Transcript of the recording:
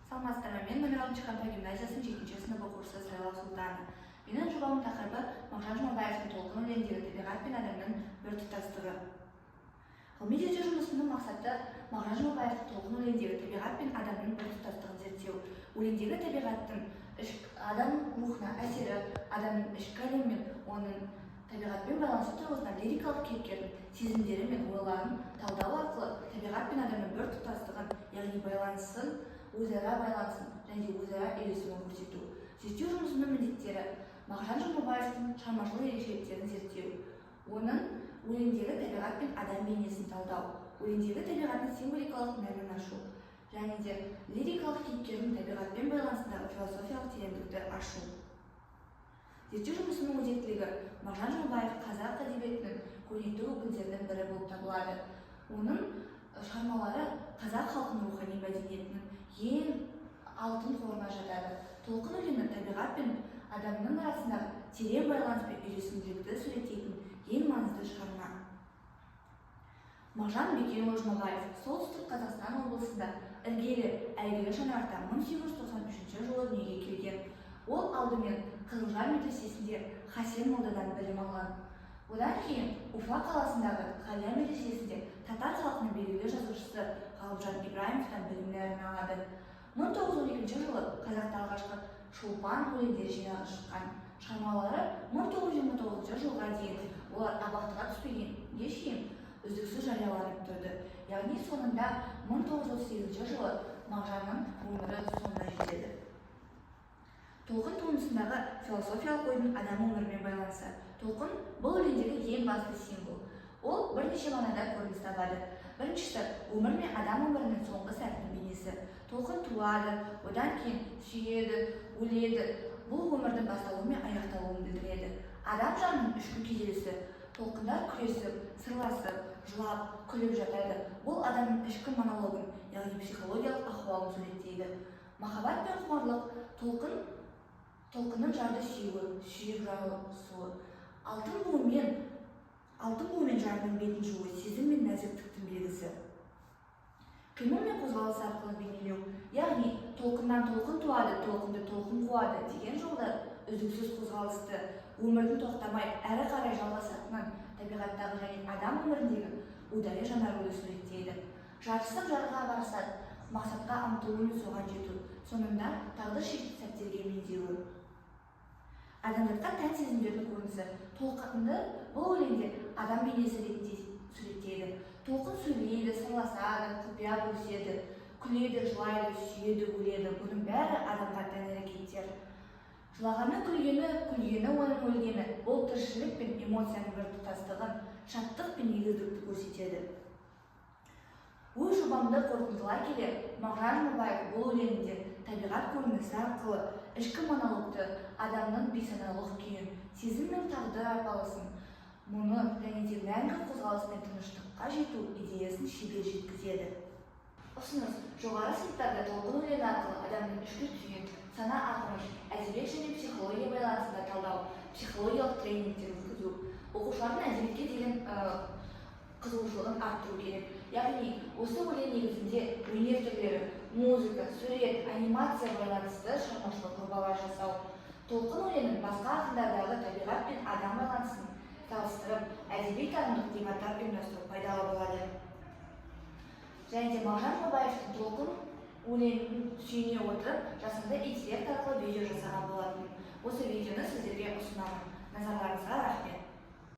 Саламатсыздарбы, мен номер 6 Қамта гимназиясының 7-ші сынып оқушысы Сайлау Сұлтаны. Менің жобамның тақырыбы Мағжан Жұмабаевтың толқын өлеңдері табиғат пен адамның біртұтастығы. Ғылыми зерттеу жұмысының мақсаты Мағжан Жұмабаевтың толқын өлеңдері табиғат пен адамның біртұтастығын зерттеу. Өлеңдегі табиғаттың адам рухына әсері, адамның ішкі әлемі мен оның табиғатпен байланысты тұрғысынан лирикалық кейіпкердің сезімдері мен ойларын талдау арқылы табиғат пен адамның біртұтастығын, яғни байланысын, өзара байланысын және өзара үйлесімін көрсету. Зерттеу жұмысының міндеттері Мағжан Жұмабаевтың шығармашылық ерекшеліктерін зерттеу, оның өлеңдегі табиғат пен адам бейнесін талдау, өлеңдегі табиғаттың символикалық мәнін ашу, және де лирикалық кейіпкердің табиғатпен байланысындағы философиялық тереңдікті ашу. Зерттеу жұмысының өзектілігі Мағжан Жұмабаев қазақ әдебиетінің көрнекті өкілдерінің бірі болып табылады. Оның шығармалары қазақ халқының рухани мәдениетінің ең алтын қорына жатады. Толқын өлеңі табиғат пен адамның арасындағы терең байланыс пен үйлесімділікті суреттейтін ең маңызды шығарма. Мағжан Бекенұлы Жұмабаев солтүстік Қазақстан облысында іргелі әйгілі Шаңырақта 1893 жылы дүниеге келген. Ол алдымен Қызылжар медресесінде Хасен молдадан білім алған. Одан кейін Уфа қаласындағы Ғалия медресесінде татар халқының белгілі жазушысы Ғалымжан Ибраимовтан білімдерін алады. 1912 жылы қазақта алғашқы шолпан өлеңдері жинағы шыққан. Шығармалары 1929 жылға дейін олар абақтыға түспегенге шейін үздіксіз жарияланып тұрды. Яғни соңында 1938 жылы Мағжанның өмірі соңына жетеді. Толқын туындысындағы философиялық ойдың адам өмірімен байланысы. Толқын бұл өлеңдегі ең басты символ. Ол бірнеше мағынада көрініс табады. Біріншісі, өмір мен адам өмірінің соңғы сәтінің бейнесі. Толқын туады, одан кейін сүйеді, өледі. Бұл өмірдің басталуы мен аяқталуын білдіреді. Адам жанының үшкін күйзелісі. Толқындар күресіп, сырласып, жылап, күліп жатады. Бұл адамның ішкі монологын, яғни психологиялық ахуалын суреттейді. Махаббат пен құмарлық, толқынның жарды сүйуі, сүйіп жарылысуы. Алтын буымен жарының бетін жууы, сезім мен нәзіктіктің белгісі. Қимыл мен қозғалыс арқылы бейнелеу, яғни толқыннан толқын туады, толқынды толқын қуады деген жолда үздіксіз қозғалысты, өмірдің тоқтамай әрі қарай жалғасатынын, табиғаттағы және адам өміріндегі ұдайы жаңаруды суреттейді. Жарысып жарыға барысады, мақсатқа ұмтылу мен соған жету, соңында тағдыр шексіз сәттерге меңдеуі. Адамзатқа тән сезімдердің көрінісі. Толқынды бұл өлеңде адам бейнесі ретінде суреттейді. Толқын сөйлейді, сырласады, құпия бөліседі, күледі, жылайды, сүйеді, өледі. Бұның бәрі адамға тән әрекеттер. Жылағаны күлгені оның өлгені. Бұл тіршілік пен эмоцияның біртұтастығын, шаттық пен егіздікті көрсетеді. Өз жобамды қорытындылай келе, Мағжан Жұмабаев бұл өлеңінде табиғат көрінісі арқылы ішкі монологты, адамның бейсаналық күйін, сезім мен тағдыр арпалысын, мұны және де мәңгі қозғалыс пен тыныштыққа жету идеясын шебер жеткізеді. Ұсыныс: жоғары сыныптарда толқын өлеңі арқылы адамның ішкі күйін, сана ағымын, әдебиет және психология байланысында талдау, психологиялық тренингтер өткізу. Оқушылардың әдебиетке деген қызығушылығын арттыру керек. Яғни осы өлең негізінде өнер түрлері, музыка, сурет, анимация байланысты шығармашылық жобалар жасау. Толқын өлеңін басқа ақындардағы табиғат пен адам байланысын салыстырып, әдеби-танымдық дебаттар ұйымдастыру пайдалы болады. Және де Мағжан Жұмабаевтың толқын өлеңін сүйене отырып, жасанды интеллект арқылы видео жасаған болатын. Осы видео